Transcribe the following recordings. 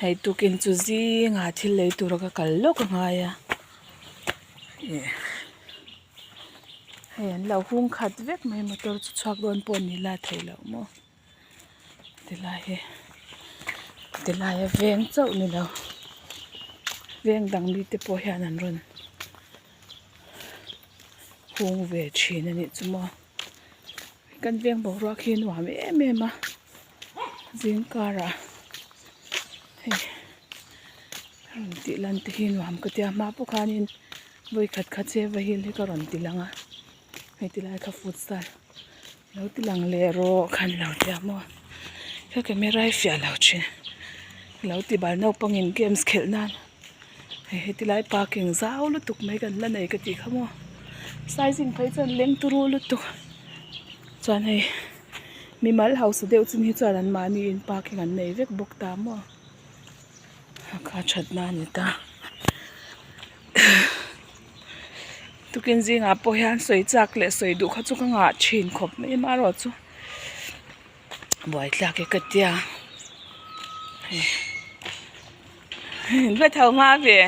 hei tukin chu zinga thil lei tur ka kal lok ngaia hei an lo hung khat vek mai motor chu chhuak don pon ni la thei lo mo tilai veng chau ni lo veng dang mi te po hian an ron hung ve thin ani chu mo kan veng bo ro khi nuam em a zing kara hei ti lan te hi nuam ka tia ma pu khanin voi khat khat che va hil hi ka ron ti langa hei ti lai kha futsal lo ti lang le ro khan lo tia mo ka camera hi fia lo chin lo ti bal no pangin games khel nan hei ti lai parking zau lu tuk mai kan la nei ka ti khamo sizing phai chan leng tu ru lu tuk chan hei mi mal house deuh chin hi chan an ma ni in parking an nei vek bok ta mo kha that na ni ta tukin zinga po hian soi chak le soi du kha chu ka nga thin khop mai ma ro chu boi tla ke katia ve thau nga ve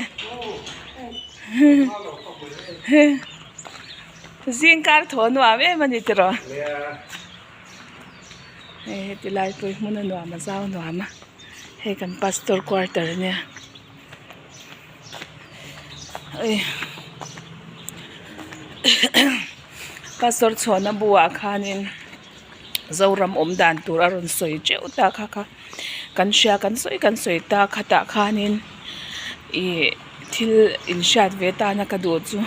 zing kar thon wa ve mani tro ti lai poi mun no ma zau no ma he kan pastor quarter ne pastor chona buwa khanin Zoram dan tur aron soi cheu ta kha kan sha kan soi ta khata khanin thil in shat ve ta na ka do chu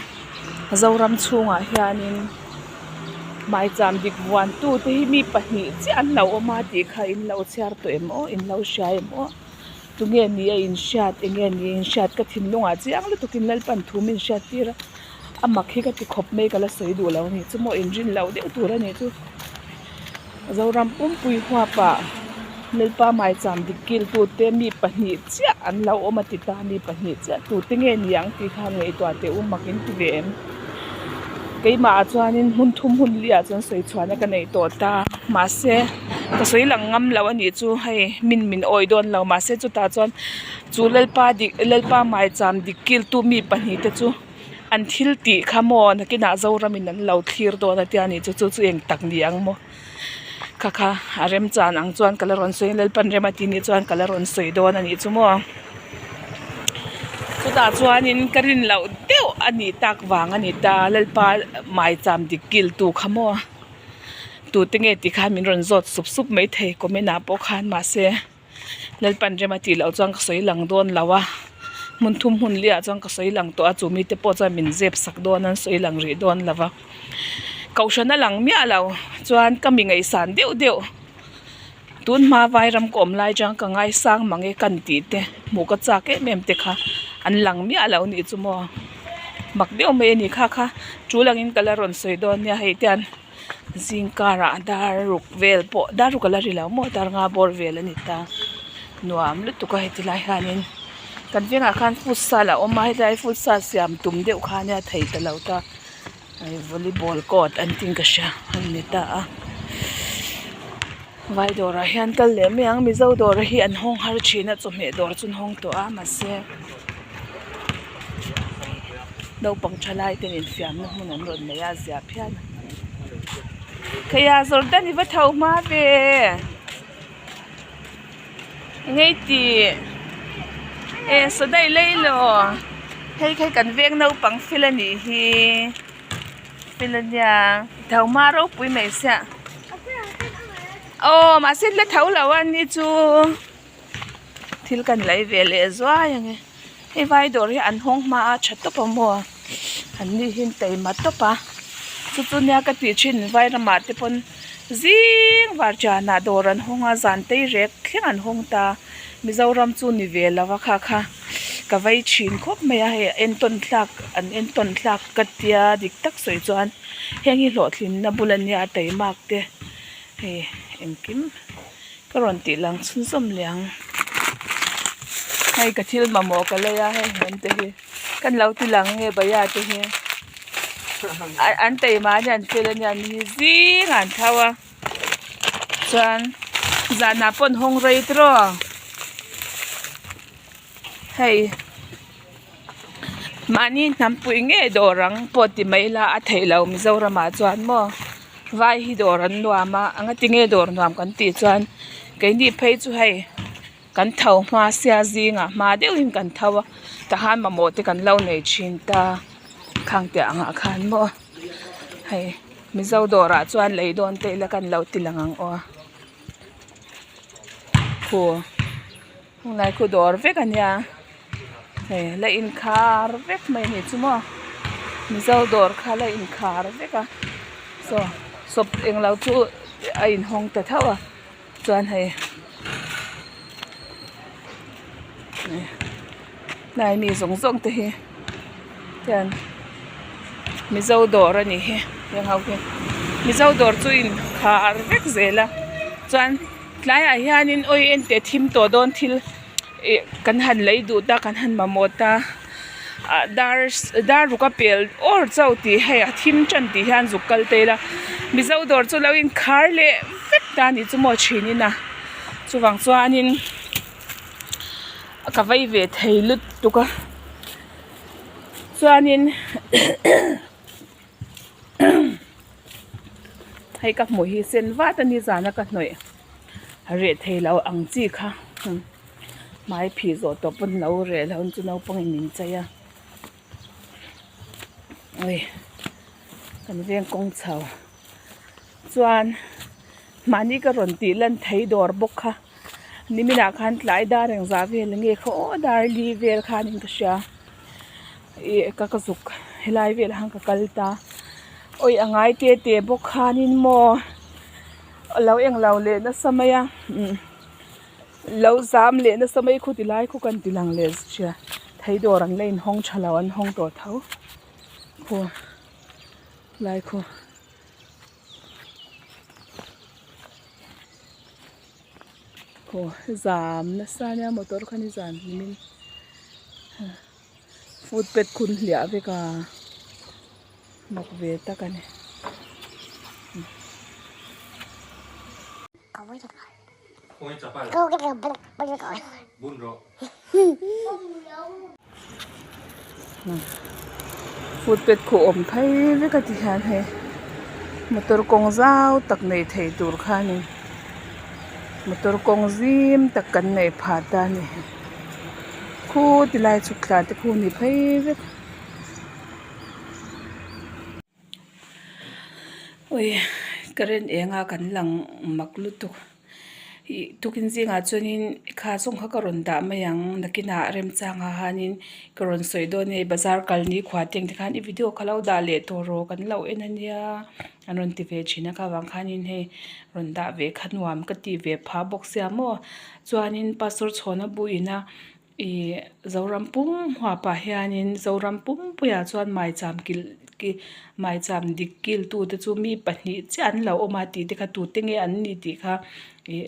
Zoram chunga hianin maicham dik wan tu te hi mi pahni chi an lo oma ti kha in lo char to emo in lo sha emo tu nge ni in shat nge ni in shat ka thin lunga chi ang lu tukin lal pan thu min shat tira amakhi ka ti khop me kala soi du lo ni chu mo engine lo de tu ra ni chu Zoram pui hwa pa melpa maicham dik kiltu te mi pahni chi an lo oma ti ta mi pahni chi tu te nge ni ang ti kha ngei to te makin ti ve em cái mà chuanin hun thum hun lia chuan soi chhuana ka nei to ta ma se ka soi lang ngam lo ani chu hei min oi don lo ma se chu ta chuan chu lelpa mai cham dik kil tu mi pahni te chu an thil ti khamo na ki na Zoram in an lo thlir do na ti ani chu eng tak ni ang mo kha arem chan ang chuan kalaron soi lelpan remati ni chuan kalaron soi do na ni chu mo ta chuanin karin lo deuh ani tak wang ani ta lalpa mai cham dik kil tu khamo tu tinge ti kha min ron zot sup mai thei komena po khan ma se lalpan remati lo chang soi lang don lawa mun thum hun lia chang ka soi lang to a chumi te po cha min zep sak don an soi lang ri don lawa kaushana lang mi alo chuan kami ngai san deuh tun ma vairam kom lai jang ka ngai sang mangi kan ti te mu ka cha ke mem te kha an lang mi alo ni chumo mak deuh me ni kha chu langin kalaron soi don nia heitian zingkara daruk vel po daruk kalari la mo tar nga bor vel ani ta nuam lu tuka hetilai hanin kan venga khan futsal a oma hetai futsal siam tum deuh kha nia thei ta lo ta ai volleyball court an ting ka sha ani ta a vai dora hian kal le meang mi zo dor hi an hong har thina chome dor chun hong to a ma se no pang chalai ten in fiam na mun an ron meya zia phian kaya zordan ni va thau ma ve ngei ti so dai leilo hei khai kan veng no pang filani hi filania thau ma ro pui mai sa mà xin lấy thấu là anh đi chú thil cần lấy về lệ doa yang cái vai đồ thì ăn hong mà chặt tóc mua anh đi hin tay mà tóc à chú nhà cái tiền chín vai ra mà tiếp on zing var cha na đồ ăn hong à dàn tay rek khi ăn hong ta mi Zoram chú ni về là vác kha cái vai chín khóc mày hay en ton thak cái tia dik tak soi chuan heng hi lo thlin na bulan ya tay mak te he em kim karon ti lang chun som liang hai ka thil ma mo ka le ya he hen te hi kan lau ti lang nge ba ya te hi an te ma nyan fel nyan hi zing an thawa chuan zana pon hong rei tro hei mani nampui nge dorang poti maila a theilo mi Zorama chuan mo vai hi doran nuama anga tinge dor nuam kan ti chuan ke ni phei chu hei kan thau ma sia zinga ma deuhin kan thawa ta han ma mo te kan lo nei thin ta khang te anga khan mo hei mi zo dora chuan lei don te la kan lo tilangang o khu ngai khu dor ve kan ya hei la in khar vek mai ni chu mo mi zo dor kha la in khar veka so sop eng lau chu a in hong ta thawa chuan hei nai mi zong zong te hi chuan mi zo dor ani hi yang hau hi mi zo dor chu in khar vek zela chuan tlai a hianin oi en te thim to don thil kan han lei du ta kan han mamota dar ruka pel or chauti hei a thim chan ti hian zukal te la mi zo dor chu lo in khar le vek ta ni chu mo thinina chuwang chuanin ka vai ve theilut tuka chuanin hei ka mo hi sen wa ta ni zana ka hnoi re theilo ang chi kha mai phi zo to pun no re lon chu no pang min chaya oi kan veng kong chau chuan mani ka ron ti lan thei dor bok kha nimina khan tlai da reng za vel nge kho dar li vel khan in ka sha e ka ka zuk helai vel hang ka kalta oi angai te te bok khanin mo lo eng lo le na samaya lo zam le na samai khu tilai khu kan tilang le chia thei dor an lein hong thalo an hong to thau khu lai khu khu zam na sanya motor khani zan min food pet khun hlia ve ka mak ve ta kane food pet khu om phai ve ka ti han he motor kong zau tak nei thei tur khani motor kong zim tak kan nei pha ta ni khu tilai chu khla te khu ni phai ve oi karen enga kan lang maklu tu tukin zinga chunin kha chung kha karon da mayang nakina rem changa hanin karon soido nei bazar kalni khwateng tikhan I video khalo da le toro kan lo enania anon ti ve china ka wang khanin he ronda ve khanwam ka ti ve pha box ya mo chuanin pastor chhona buina I Zoram pum hwa pa hianin Zoram pum puya chuan maicham dik kiltu te chu mi pahni chan lo oma ti te kha tu tenge an ni ti kha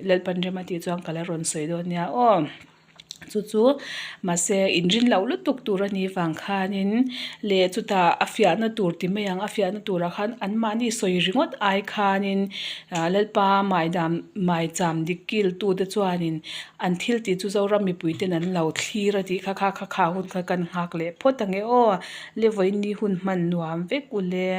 lalpan rema ti chuan kala ron soido nia o chu ma se injin lo lu tuk tur ani wang khanin le chuta afia na tur ti mayang afia na tur khan an mani soi ringot ai khanin lalpa maicham dik kiltu te chuanin an thil ti chu Zoram mi puiten an lo thlir ati kha hun kha kan hak le photange o le voin ni hun man nuam vek ule